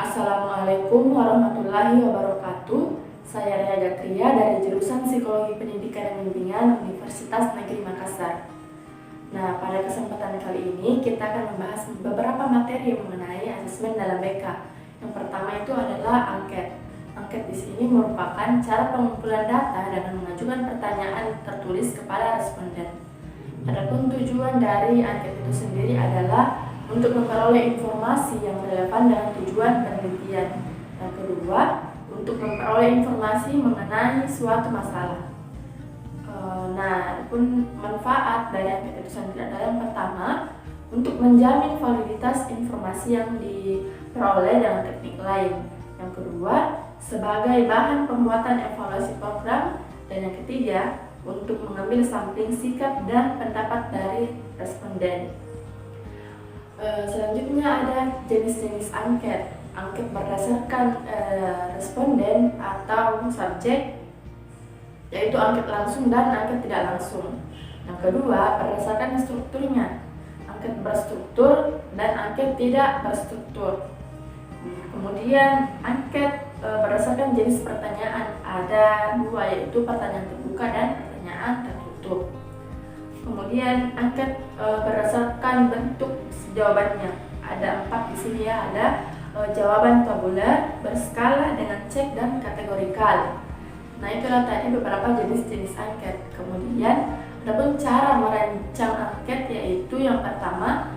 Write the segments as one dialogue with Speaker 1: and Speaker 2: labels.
Speaker 1: Assalamualaikum warahmatullahi wabarakatuh. Saya Rea Gatria dari jurusan Psikologi Pendidikan dan Bimbingan Universitas Negeri Makassar. Nah, pada kesempatan kali ini kita akan membahas beberapa materi mengenai asesmen dalam BK. Yang pertama itu adalah angket. Angket di sini merupakan cara pengumpulan data dengan mengajukan pertanyaan tertulis kepada responden. Adapun tujuan dari angket itu sendiri adalah untuk memperoleh informasi yang relevan dengan tujuan penelitian. Yang kedua, untuk memperoleh informasi mengenai suatu masalah. Adapun manfaat dari angket itu sendiri adalah yang pertama, untuk menjamin validitas informasi yang diperoleh dengan teknik lain. Yang kedua, sebagai bahan pembuatan evaluasi program. Dan yang ketiga, untuk mengambil sampling sikap dan pendapat dari responden. Selanjutnya ada jenis-jenis angket. Angket berdasarkan responden atau subjek, yaitu angket langsung dan angket tidak langsung. Yang kedua, berdasarkan strukturnya. Angket berstruktur dan angket tidak berstruktur. Kemudian angket berdasarkan jenis pertanyaan. Ada dua, yaitu pertanyaan terbuka dan pertanyaan tertutup. Kemudian angket berdasarkan bentuk jawabannya. Ada 4 di sini ya. Ada jawaban tabular, berskala, dengan cek, dan kategorikal. Nah, itulah tadi beberapa jenis-jenis angket. Kemudian adapun cara merancang angket, yaitu yang pertama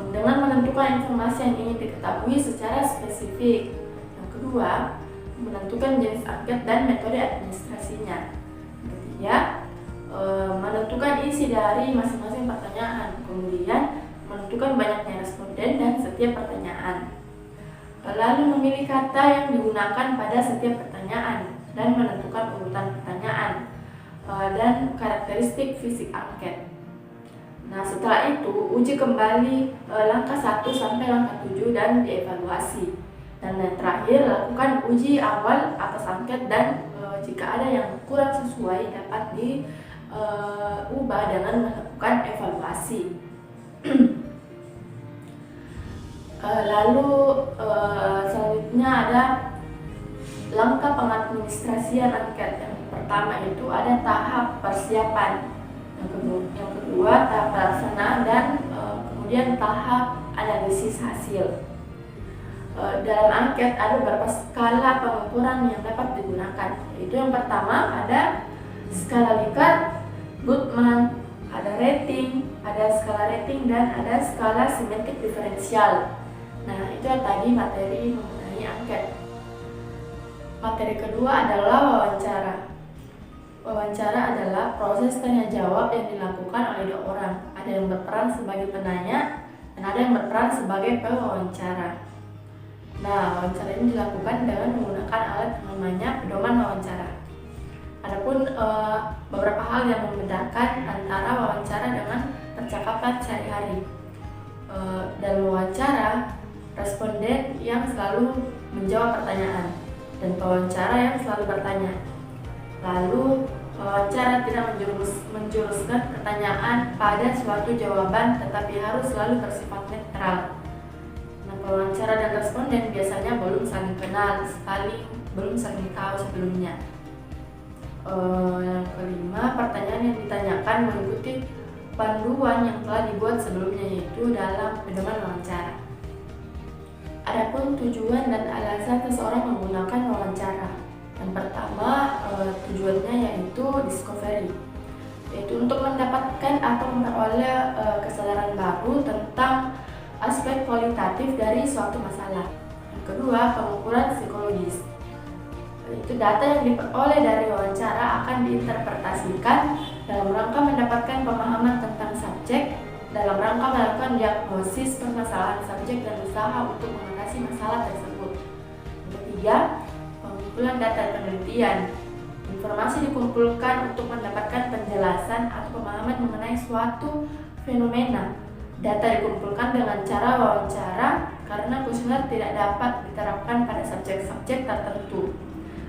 Speaker 1: dengan menentukan informasi yang ingin diketahui secara spesifik. Yang kedua, menentukan jenis angket dan metode administrasinya. Yang ketiga, menentukan isi dari masing-masing pertanyaan. Kemudian menentukan banyaknya responden dan setiap pertanyaan. Lalu memilih kata yang digunakan pada setiap pertanyaan dan menentukan urutan pertanyaan dan karakteristik fisik angket. Nah, setelah itu uji kembali langkah 1 sampai langkah 7 dan dievaluasi. Dan yang terakhir, lakukan uji awal atas angket dan jika ada yang kurang sesuai dapat diubah dengan melakukan evaluasi. Lalu selanjutnya ada langkah pengadministrasian angket. Yang pertama itu ada tahap persiapan, yang kedua tahap pelaksanaan, dan kemudian tahap analisis hasil. Dalam angket ada beberapa skala pengukuran yang dapat digunakan, yaitu yang pertama ada skala Likert, Guttman, ada rating, ada skala rating, dan ada skala simetrik diferensial. Nah, itu tadi materi mengenai angket. Materi kedua adalah wawancara. Wawancara adalah proses tanya jawab yang dilakukan oleh 2 orang. Ada yang berperan sebagai penanya dan ada yang berperan sebagai pewawancara. Nah, wawancara ini dilakukan dengan menggunakan alat yang namanya pedoman wawancara. Adapun beberapa hal yang membedakan antara wawancara dengan percakapan sehari-hari. Dalam wawancara, responden yang selalu menjawab pertanyaan dan pewawancara yang selalu bertanya. Lalu wawancara tidak menjuruskan pertanyaan pada suatu jawaban, tetapi harus selalu bersifat netral. Nah, pewawancara dan responden biasanya belum saling kenal, belum saling tahu sebelumnya. Yang kelima, pertanyaan yang ditanyakan mengikuti panduan yang telah dibuat sebelumnya, yaitu dalam pedoman wawancara. Adapun tujuan dan alasan seseorang menggunakan wawancara. Yang pertama, tujuannya yaitu discovery, yaitu untuk mendapatkan atau memperoleh kesadaran baru tentang aspek kualitatif dari suatu masalah. Yang kedua, pengukuran psikologis. Itu data yang diperoleh dari wawancara akan diinterpretasikan dalam rangka mendapatkan pemahaman tentang subjek, dalam rangka melakukan diagnosis permasalahan subjek dan usaha untuk mengatasi masalah tersebut. Yang ketiga, pengumpulan data penelitian. Informasi dikumpulkan untuk mendapatkan penjelasan atau pemahaman mengenai suatu fenomena. Data dikumpulkan dengan cara wawancara karena kuesioner tidak dapat diterapkan pada subjek-subjek tertentu,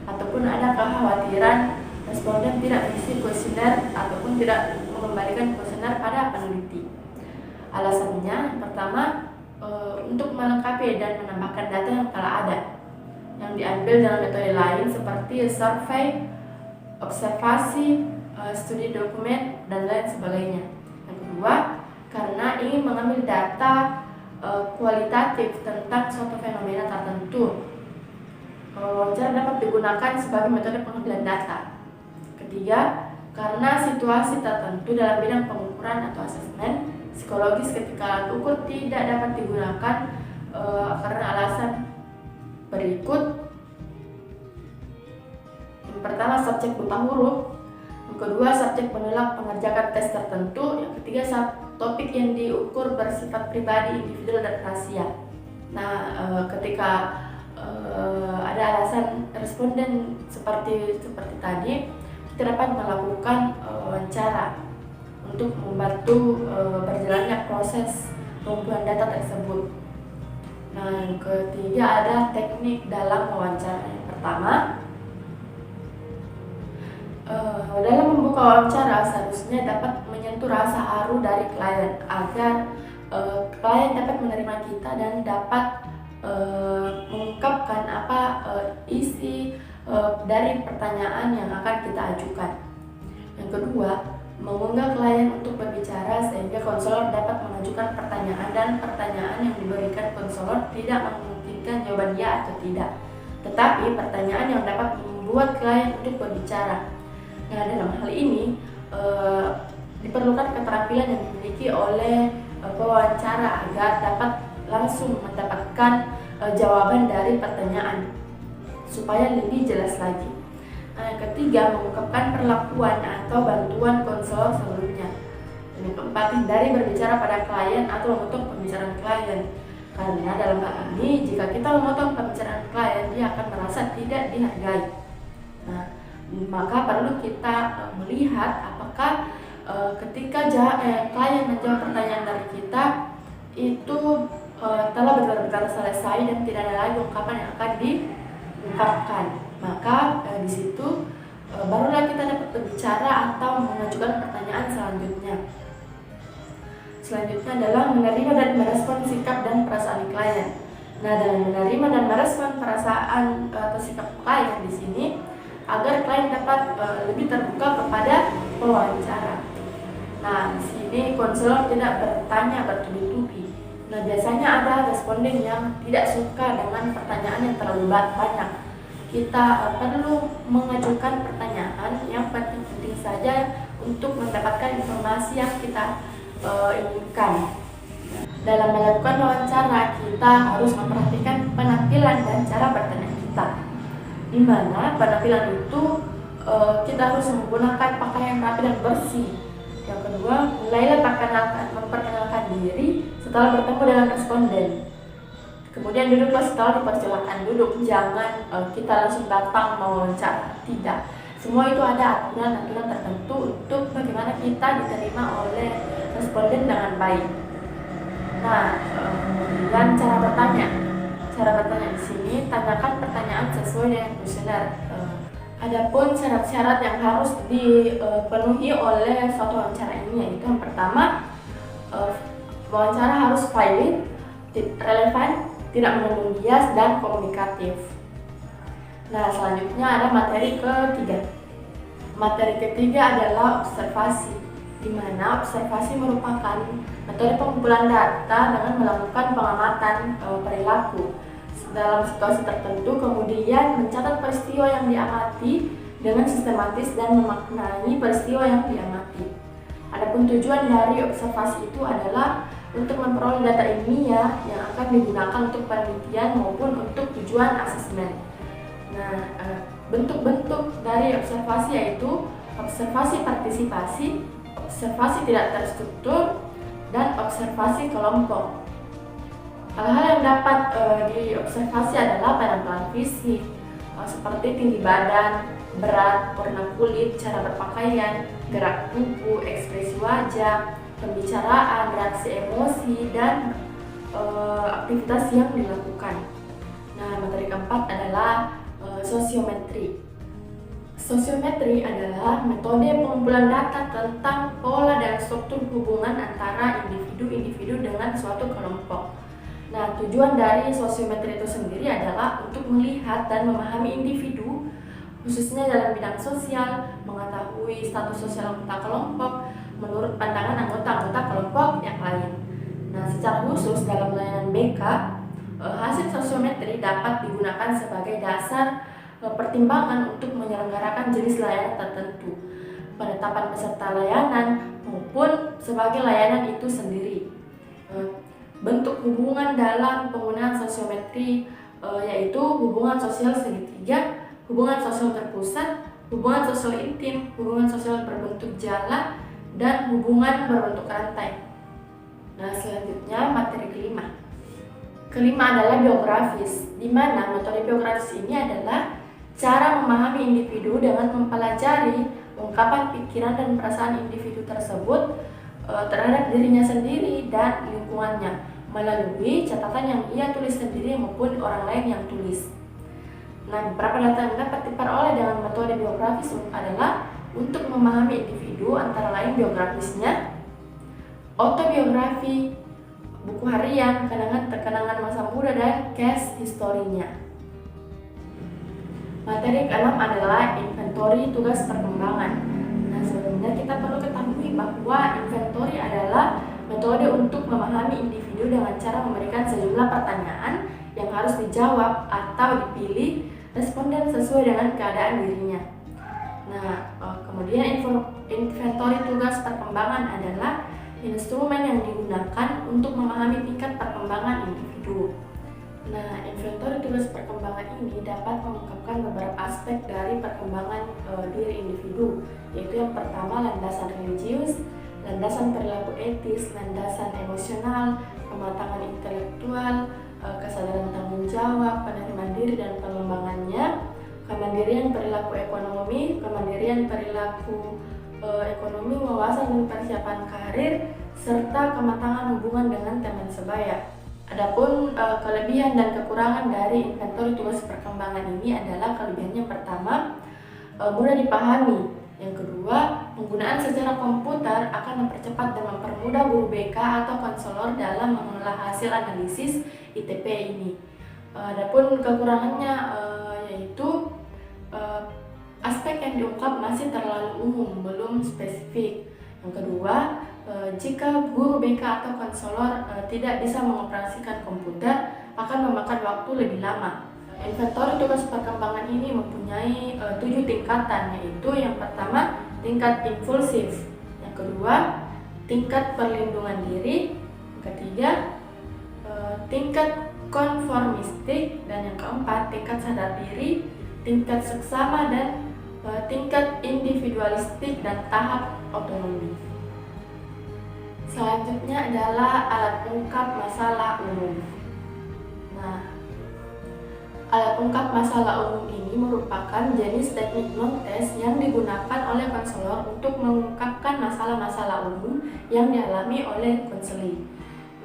Speaker 1: ataupun ada kekhawatiran responden tidak mengisi kuesioner ataupun tidak mengembalikan kuesioner pada peneliti. Alasannya, yang pertama, untuk melengkapi dan menambahkan data yang telah ada, yang diambil dengan metode lain seperti survei, observasi, studi dokumen, dan lain sebagainya. Yang kedua, karena ingin mengambil data kualitatif tentang suatu fenomena tertentu, wawancara dapat digunakan sebagai metode pengambilan data. Ketiga, karena situasi tertentu dalam bidang pengukuran atau asesmen psikologis ketika alat ukur tidak dapat digunakan karena alasan berikut. Yang pertama, subjek buta huruf. Yang kedua, subjek menolak mengerjakan tes tertentu. Yang ketiga, topik yang diukur bersifat pribadi, individual, dan rahasia. Nah, ketika ada alasan responden seperti tadi, kita dapat melakukan wawancara untuk membantu berjalannya proses pengumpulan data tersebut. Nah, yang ketiga ada teknik dalam wawancara. Yang pertama, dalam membuka wawancara seharusnya dapat menyentuh rasa haru dari klien agar klien dapat menerima kita dan dapat mengungkapkan apa isi dari pertanyaan yang akan kita ajukan. Yang kedua, mengunggah klien untuk berbicara sehingga konselor dapat mengajukan pertanyaan dan pertanyaan yang diberikan konselor tidak memungkinkan jawaban ya atau tidak, tetapi pertanyaan yang dapat membuat klien untuk berbicara. Nah, dalam hal ini diperlukan keterampilan yang dimiliki oleh pewawancara agar dapat langsung mendapatkan jawaban dari pertanyaan supaya lebih jelas lagi. Nah, yang ketiga, mengungkapkan perlakuan atau bantuan konselor sebelumnya. Dan yang keempat, hindari berbicara pada klien atau memotong pembicaraan klien. Karena dalam hal ini, jika kita memotong pembicaraan klien, dia akan merasa tidak dihargai. Nah, maka perlu kita melihat apakah ketika klien menjawab pertanyaan dari kita itu telah benar-benar selesai dan tidak ada lagi ungkapan yang akan diungkapkan. Maka di situ barulah kita dapat berbicara atau mengajukan pertanyaan selanjutnya. Selanjutnya adalah menerima dan merespon sikap dan perasaan klien. Nah, dalam menerima dan merespon perasaan atau sikap klien di sini agar klien dapat lebih terbuka kepada pewawancara. Nah, di sini konselor tidak bertanya bertubi-tubi. Nah, biasanya ada responden yang tidak suka dengan pertanyaan yang terlalu banyak. Kita perlu mengajukan pertanyaan yang penting-penting saja untuk mendapatkan informasi yang kita inginkan. Dalam melakukan wawancara, kita harus memperhatikan penampilan dan cara bertanya kita, di mana penampilan itu kita harus menggunakan pakaian rapi dan bersih. Yang kedua, mulailah memperkenalkan diri setelah bertemu dengan responden. Kemudian duduklah setelah dipersilakan duduk. Jangan kita langsung datang mau wawancara. Tidak. Semua itu ada aturan-aturan tertentu untuk bagaimana kita diterima oleh responden dengan baik. Nah, kemudian cara bertanya. Cara bertanya di sini, tanyakan pertanyaan sesuai dengan kuesioner. Adapun syarat-syarat yang harus dipenuhi oleh suatu wawancara ini, yaitu yang pertama, wawancara harus valid, relevan, tidak mengandung bias, dan komunikatif. Nah, selanjutnya ada materi ketiga. Materi ketiga adalah observasi, di mana observasi merupakan metode pengumpulan data dengan melakukan pengamatan perilaku dalam situasi tertentu, kemudian mencatat peristiwa yang diamati dengan sistematis dan memaknai peristiwa yang diamati. Adapun tujuan dari observasi itu adalah untuk memperoleh data ilmiah yang akan digunakan untuk penelitian maupun untuk tujuan asesmen. Nah, bentuk-bentuk dari observasi yaitu observasi partisipasi, observasi tidak terstruktur, dan observasi kelompok. Hal-hal yang dapat diobservasi adalah penampilan fisik, seperti tinggi badan, berat, warna kulit, cara berpakaian, gerak tubuh, ekspresi wajah, pembicaraan, reaksi emosi, dan aktivitas yang dilakukan. Nah, materi keempat adalah sosiometri. Sosiometri adalah metode pengumpulan data tentang pola dan struktur hubungan antara individu-individu dengan suatu kelompok. Nah, tujuan dari sosiometri itu sendiri adalah untuk melihat dan memahami individu, khususnya dalam bidang sosial, mengetahui status sosial anggota kelompok menurut pandangan anggota-anggota kelompok yang lain. Nah, secara khusus dalam layanan BK, hasil sosiometri dapat digunakan sebagai dasar pertimbangan untuk menyelenggarakan jenis layanan tertentu, penetapan peserta layanan, maupun sebagai layanan itu sendiri. Bentuk hubungan dalam penggunaan sosiometri yaitu hubungan sosial segitiga, hubungan sosial terpusat, hubungan sosial intim, hubungan sosial berbentuk jala, dan hubungan berbentuk rantai. Nah, selanjutnya materi kelima. Kelima adalah biografis, di mana metode biografis ini adalah cara memahami individu dengan mempelajari ungkapan pikiran dan perasaan individu tersebut terhadap dirinya sendiri dan lingkungannya melalui catatan yang ia tulis sendiri maupun orang lain yang tulis. Nah, beberapa data yang dapat diperoleh dengan metode biografis adalah untuk memahami individu antara lain biografisnya, autobiografi, buku harian, kenangan masa muda, dan case historinya. Materi keenam adalah inventory tugas perkembangan. Nah, sebelumnya kita perlu ketahui bahwa inventory adalah metode untuk memahami individu dengan cara memberikan sejumlah pertanyaan yang harus dijawab atau dipilih responden sesuai dengan keadaan dirinya. Nah, kemudian inventory tugas perkembangan adalah instrumen yang digunakan untuk memahami tingkat perkembangan individu. Nah, inventory tugas perkembangan ini dapat mengungkapkan beberapa aspek dari perkembangan diri individu, yaitu yang pertama landasan religius, landasan perilaku etis, landasan emosional, kematangan intelektual, kesadaran tanggung jawab, penerimaan diri dan pengembangannya, kemandirian perilaku ekonomi, kemandirian perilaku ekonomi, wawasan dan persiapan karir, serta kematangan hubungan dengan teman sebaya. Adapun kelebihan dan kekurangan dari inventory tugas perkembangan ini adalah kelebihannya pertama, mudah dipahami. Yang kedua, penggunaan secara komputer akan mempercepat dan mempermudah guru BK atau konselor dalam mengolah hasil analisis ITP ini. Adapun kekurangannya yaitu aspek yang diungkap masih terlalu umum, belum spesifik. Yang kedua, jika guru BK atau konselor tidak bisa mengoperasikan komputer, akan memakan waktu lebih lama. Inventory tugas perkembangan ini mempunyai 7 tingkatan, yaitu yang pertama tingkat impulsif, yang kedua tingkat perlindungan diri, yang ketiga tingkat konformistik, dan yang keempat tingkat sadar diri, tingkat seksama, dan tingkat individualistik dan tahap otonomi. Selanjutnya adalah alat ungkap masalah umum. Nah, alat ungkap masalah umum ini merupakan jenis teknik non-tes yang digunakan oleh konselor untuk mengungkapkan masalah-masalah umum yang dialami oleh konseli.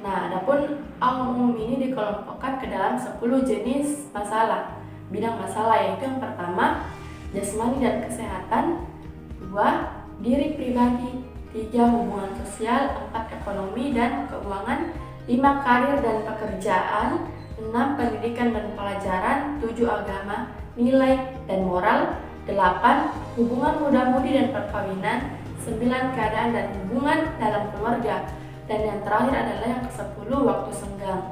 Speaker 1: Nah, adapun umum ini dikelompokkan ke dalam 10 jenis masalah, bidang masalah, yaitu yang pertama jasmani dan kesehatan, 2 diri pribadi, 3 hubungan sosial, 4 ekonomi dan keuangan, 5 karir dan pekerjaan, 6 pendidikan dan pelajaran, 7 agama, nilai dan moral, 8 hubungan muda-mudi dan perkawinan, 9 keadaan dan hubungan dalam keluarga, dan yang terakhir adalah yang ke-10 waktu senggang.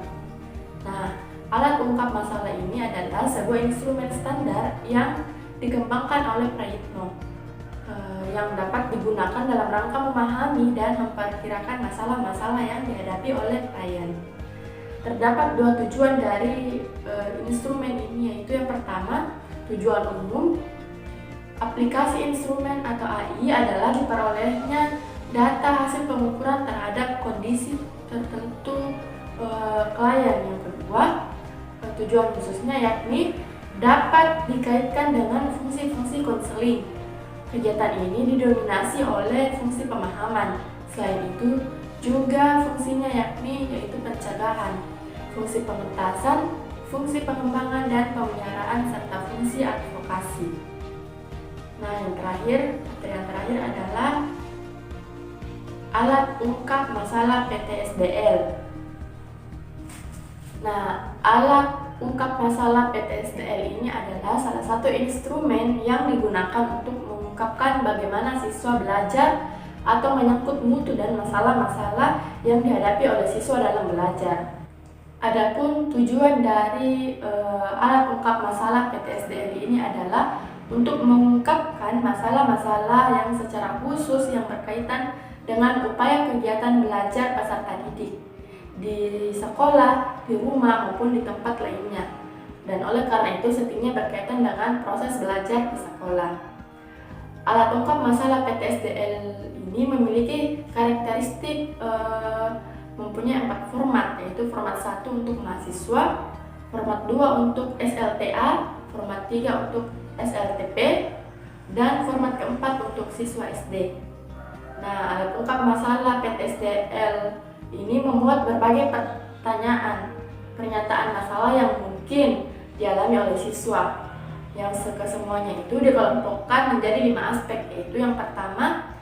Speaker 1: Nah, alat ungkap masalah ini adalah sebuah instrumen standar yang dikembangkan oleh Prayitno yang dapat digunakan dalam rangka memahami dan memperkirakan masalah-masalah yang dihadapi oleh klien. Terdapat 2 tujuan dari instrumen ini, yaitu yang pertama, tujuan umum. Aplikasi instrumen atau AI adalah diperolehnya data hasil pengukuran terhadap kondisi tertentu klien. Yang kedua, tujuan khususnya yakni dapat dikaitkan dengan fungsi-fungsi konseling. Kegiatan ini didominasi oleh fungsi pemahaman. Selain itu, juga fungsinya yaitu pencegahan, fungsi pengentasan, fungsi pengembangan dan pemeliharaan, serta fungsi advokasi. Nah, materi yang terakhir adalah alat ungkap masalah PTSBL. Nah, alat ungkap masalah PTSDL ini adalah salah satu instrumen yang digunakan untuk mengungkapkan bagaimana siswa belajar atau menyangkut mutu dan masalah-masalah yang dihadapi oleh siswa dalam belajar. Adapun tujuan dari alat ungkap masalah PTSDL ini adalah untuk mengungkapkan masalah-masalah yang secara khusus yang berkaitan dengan upaya kegiatan belajar peserta didik di sekolah, di rumah, maupun di tempat lainnya. Dan oleh karena itu setingginya berkaitan dengan proses belajar di sekolah. Alat ungkap masalah PTSDL ini memiliki karakteristik mempunyai 4 format, yaitu format 1 untuk mahasiswa, format 2 untuk SLTA, format 3 untuk SLTP, dan format keempat untuk siswa SD. Nah, alat ungkap masalah PTSDL ini memuat berbagai pertanyaan, pernyataan masalah yang mungkin dialami oleh siswa, yang kesemuanya itu dikelompokkan menjadi 5 aspek, yaitu yang pertama,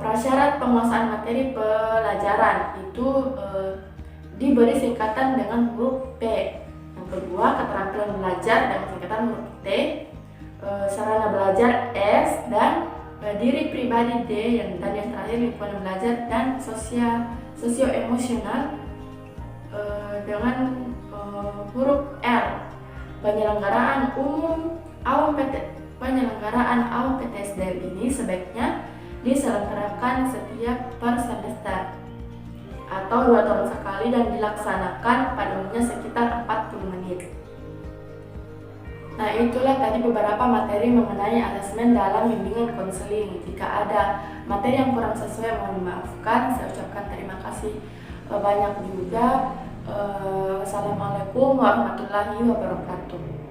Speaker 1: prasyarat penguasaan materi pelajaran itu diberi singkatan dengan huruf P. Yang kedua, keterampilan belajar dengan singkatan huruf T, sarana belajar S, dan diri pribadi D, dan yang terakhir lingkungan belajar dan sosio-emosional dengan huruf L. Penyelenggaraan awam PTSDL ini sebaiknya diselenggarakan setiap per semester atau 2 tahun sekali dan dilaksanakan pada umumnya sekitar 40 menit. Nah, itulah tadi beberapa materi mengenai asesmen dalam bimbingan konseling. Jika ada materi yang kurang sesuai, mohon dimaafkan. Saya ucapkan terima kasih banyak juga. Wassalamualaikum warahmatullahi wabarakatuh.